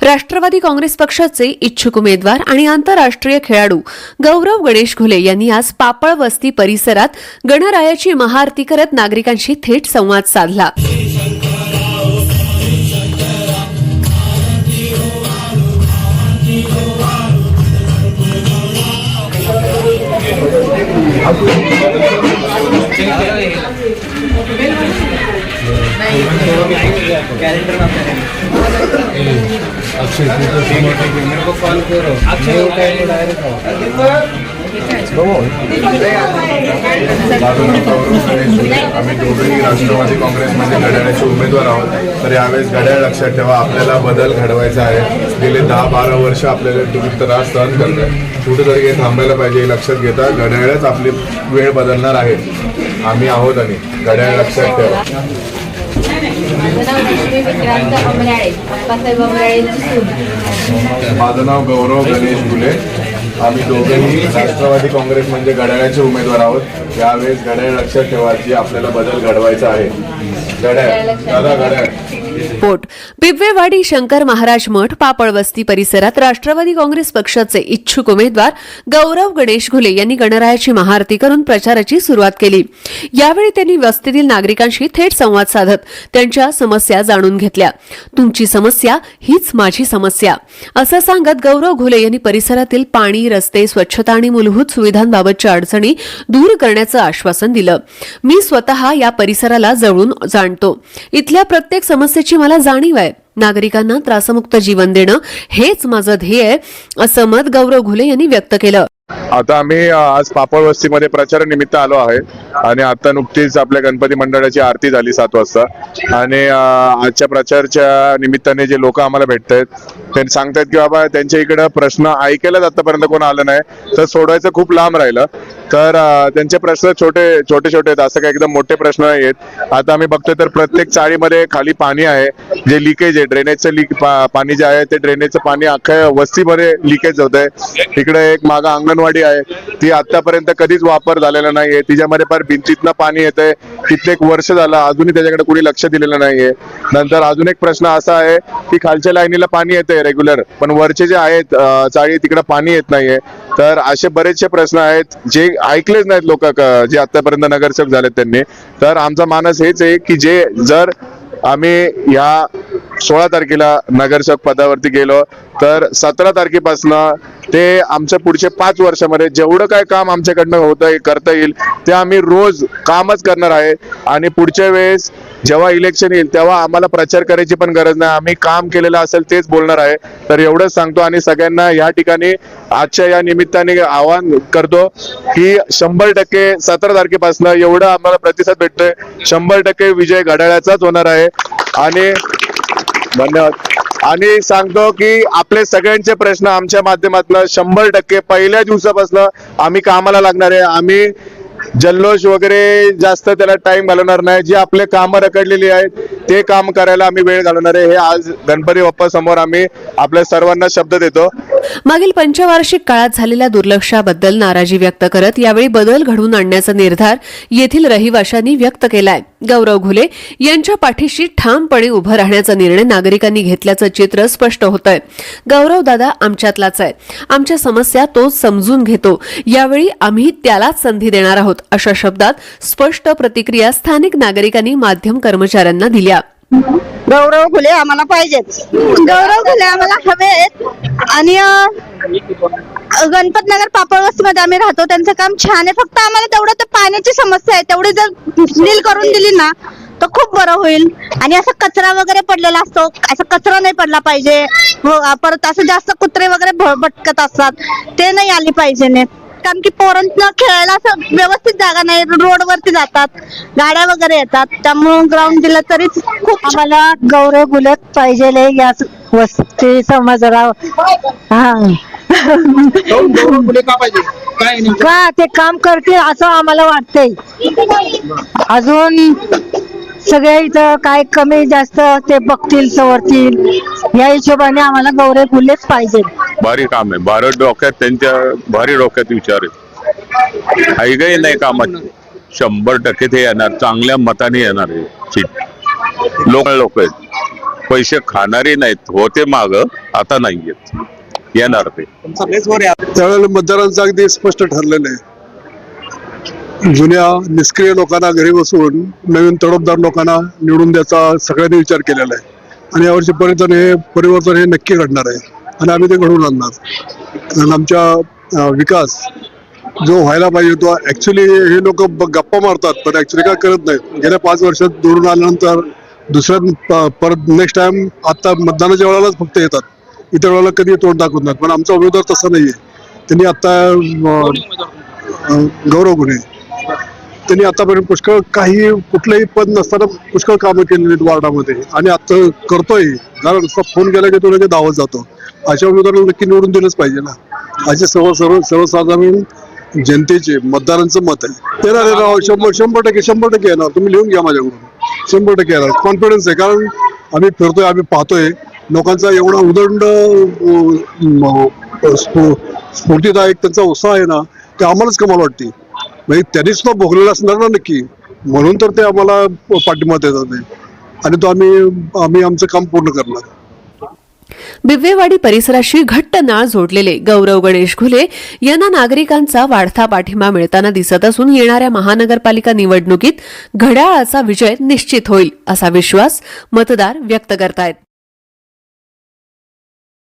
राष्ट्रवादी काँग्रेस पक्षाचे इच्छुक उमेदवार आणि आंतरराष्ट्रीय खेळाडू गौरव गणेश घुले यांनी आज पापळ वस्ती परिसरात गणरायाची महाआरती करत नागरिकांशी थेट संवाद साधला. आम्ही दोघेही राष्ट्रवादी काँग्रेसमध्ये घड्याळाचे उमेदवार आहोत. तर यावेळेस घड्याळ लक्षात ठेवा, आपल्याला बदल घडवायचा आहे. गेले 10-12 वर्ष आपल्याला तुम्ही त्रास सहन करताय, कुठेतरी हे थांबायला पाहिजे. हे लक्षात घेता घड्याळच आपली वेळ बदलणार आहे. आम्ही आहोत आणि घड्याळ लक्षात ठेवा. माझं नाव गौरव गणेश घुले. आम्ही दोघेही राष्ट्रवादी काँग्रेस म्हणजे घड्याळाचे उमेदवार आहोत. यावेळेस घड्याळ लक्षात ठेवा, की आपल्याला बदल घडवायचा आहे. घड्याळ दादा घड्याळ. पोट बिबवेवाडी शंकर महाराज मठ पापळ वस्ती परिसरात राष्ट्रवादी काँग्रेस पक्षाचे इच्छुक उमेदवार गौरव गणेश घुले यांनी गणरायाची महाआरती करून प्रचाराची सुरुवात केली. यावेळी त्यांनी वस्तीतील नागरिकांशी थेट संवाद साधत त्यांच्या समस्या जाणून घेतल्या. तुमची समस्या हीच माझी समस्या असं सांगत गौरव घुले यांनी परिसरातील पाणी, रस्ते, स्वच्छता आणि मूलभूत सुविधांबाबतच्या अडचणी दूर करण्याचं आश्वासन दिलं. मी स्वतः या परिसराला जवळून जाणतो. इथल्या प्रत्येक समस्येची मला जाणीव आहे. नागरिकांना त्रासमुक्त जीवन देणं हेच माझं ध्येय आहे असं मत गौरव घुले यांनी व्यक्त केलं. आता आम्ही आज पापळ वस्तीमध्ये प्रचारानिमित्त आलो आहे आणि आता नुकतीच आपल्या गणपती मंडळाची आरती झाली 7 वाजता. आणि आजच्या प्रचारच्या निमित्ताने जे लोक आम्हाला भेटत आहेत ते सांगतात की बाबा त्यांच्या इकडे प्रश्न ऐकायलाच आतापर्यंत कोण आलं नाही, तर सोडवायचं खूप लांब राहिलं. तर त्यांचे प्रश्न छोटे आहेत, असं काही एकदम मोठे प्रश्न नाही आहेत. आता आम्ही बघतोय तर प्रत्येक चाळीमध्ये खाली पाणी आहे, जे लिकेज आहे, ड्रेनेजचं पाणी जे आहे ते ड्रेनेजचं पाणी अख्ख्या वस्तीमध्ये लिकेज होत आहे. इकडे एक मागं अंगणवाडी आहे, ती आतापर्यंत कधीच वापर झालेला नाहीये. तिच्यामध्ये फार भिंतीतनं पाणी येतंय, कित्येक वर्ष झालं अजूनही त्याच्याकडे कुणी लक्ष दिलेलं नाहीये. नंतर अजून एक प्रश्न असा आहे की खालच्या लाईनीला पाणी येतंय रेग्युलर, पण वरचे जे आहेत चाळी तिकडे पाणी येत नाहीये. तर असे बरेचसे प्रश्न आहेत जे ऐकलेच नाहीत लोक, जे आतापर्यंत नगरसेवक झालेत त्यांनी. तर आमचा मानस हेच आहे की जे जर आम्ही या 16 तारखेला नगरसेवक पदावरती गेलो तर 17 तारखेपासून ते आमच्या पुढच्या 5 वर्षामध्ये जेवढं काय काम आमच्याकडनं होतं करता येईल ते आम्ही रोज कामच करणार आहे. आणि पुढच्या वेळेस जेव्हा इलेक्शन येईल तेव्हा आम्हाला प्रचार करायची पण गरज नाही, आम्ही काम केलेलं असेल तेच बोलणार आहे. तर एवढंच सांगतो आणि सगळ्यांना या ठिकाणी आजच्या या निमित्ताने आवाहन करतो की 100% 17 तारखेपासून एवढं आम्हाला प्रतिसाद भेटतोय, 100% विजय घड्याळाचाच होणार आहे. आणि धन्यवाद. आणि सांगतो की आपले सगळ्यांचे प्रश्न आमच्या माध्यमातून 100% पहिल्या दिवसापासून आम्ही कामाला लागणार आहे. आम्ही जल्लोष वगैरे जास्त त्याला टाइम घालवणार नाही. जी आपले कामं रखडलेली आहेत ते काम करायला आम्ही वेळ घालवणार आहे. हे आज गणपती बाप्पा समोर आम्ही आपल्या सर्वांना शब्द देतो. मागील पंचवार्षिक काळात झालेल्या दुर्लक्षाबद्दल नाराजी व्यक्त करत यावेळी बदल घडवून आणण्याचा निर्धार येथील रहिवाशांनी व्यक्त केलाय. गौरव घुले यांच्या पाठीशी ठामपणे उभं राहण्याचा निर्णय नागरिकांनी घेतल्याचं चित्र स्पष्ट होतंय. गौरव दादा आमच्यातलाच आहे, आमच्या समस्या तो समजून घेतो, यावेळी आम्ही त्यालाच संधी देणार आहोत अशा शब्दात स्पष्ट प्रतिक्रिया स्थानिक नागरिकांनी माध्यम कर्मचाऱ्यांना दिल्या. गौरव घुले आम्हाला पाहिजेत, गौरव घुले आम्हाला हवेत. आणि गणपतनगर पापळ वस्तीमध्ये आम्ही राहतो, त्यांचं काम छान आहे. फक्त आम्हाला तेवढं तर पाण्याची समस्या आहे, तेवढी जर नील करून दिली ना तर खूप बरं होईल. आणि असं कचरा वगैरे पडलेला असतो, असं कचरा नाही पडला पाहिजे. परत असं जास्त कुत्रे वगैरे भटकत असतात, ते नाही आली पाहिजे. कारण की पोरांना खेळायला असं व्यवस्थित जागा नाही, रोडवरती जातात, गाड्या वगैरे येतात, त्यामुळे ग्राउंड दिलं तरीच खूप. आम्हाला गौरव घुले पाहिजे या वस्ती समाजाला. का ते काम करतील असं आम्हाला वाटतंय. अजून सगळे इथं काय कमी जास्त ते बघतील सवरतील, या हिशोबाने आम्हाला गौरव घुलेच पाहिजे. भारी काम आहे, भारत डोक्यात त्यांच्या भारी डोक्यात विचार आहे. ऐकही नाही कामात 100% ते येणार, चांगल्या मताने येणार आहे. लोक आहेत पैसे खाणारे नाहीत, होते माग, आता नाही येत, येणार ते. त्यावेळेला मतदारांचं अगदी स्पष्ट ठरलेलं आहे. जुन्या निष्क्रिय लोकांना घरी बसवून नवीन तडफदार लोकांना निवडून द्यायचा सगळ्यांनी विचार केलेला आहे. आणि यावर्षी परिवर्तन हे नक्की घडणार आहे आणि आम्ही ते घडवून आणणार. कारण आमच्या विकास जो व्हायला पाहिजे तो ऍक्च्युली हे लोक गप्पा मारतात पण ऍक्च्युली काय करत नाहीत. गेल्या 5 वर्षात निवडून आल्यानंतर दुसऱ्या परत नेक्स्ट टाइम आता मतदानाच्या वेळेलाच फक्त येतात, इतर वेळेला कधी तोंड दाखवत नाहीत. पण आमचा उमेदवार तसा नाहीये. त्यांनी आता गौरव गुन्हे त्यांनी आतापर्यंत पुष्कळ काही कुठलंही पद नसताना पुष्कळ कामं केलेली आहेत वार्डामध्ये आणि आता करतोय. कारण नुसता फोन केला की तो लगेच धावत जातो. अशा उमेदवाराला नक्की निवडून दिलंच पाहिजे ना. असे सर्वसाधारण जनतेचे मतदारांचं मत आहे. येणार 100% येणार. तुम्ही लिहून घ्या माझ्याकडून. 100% येणार. कॉन्फिडन्स आहे. कारण आम्ही फिरतोय, आम्ही पाहतोय लोकांचा एवढा उदंड स्फूर्तीदायक त्यांचा उत्साह आहे ना, ते आम्हालाच कमाल वाटते. म्हणजे त्यांनी सुद्धा भोगलेला असणार ना नक्की, म्हणून तर ते आम्हाला पाठिंबा देतात आणि तो आम्ही आमचं काम पूर्ण करणार. बिबवेवाडी परिसराशी घट्ट नाळ जोडलेले गौरव गणेश घुले यांना नागरिकांचा वाढता पाठिंबा मिळताना दिसत असून येणाऱ्या महानगरपालिका निवडणुकीत घड्याळाचा विजय निश्चित होईल असा विश्वास मतदार व्यक्त करतायत.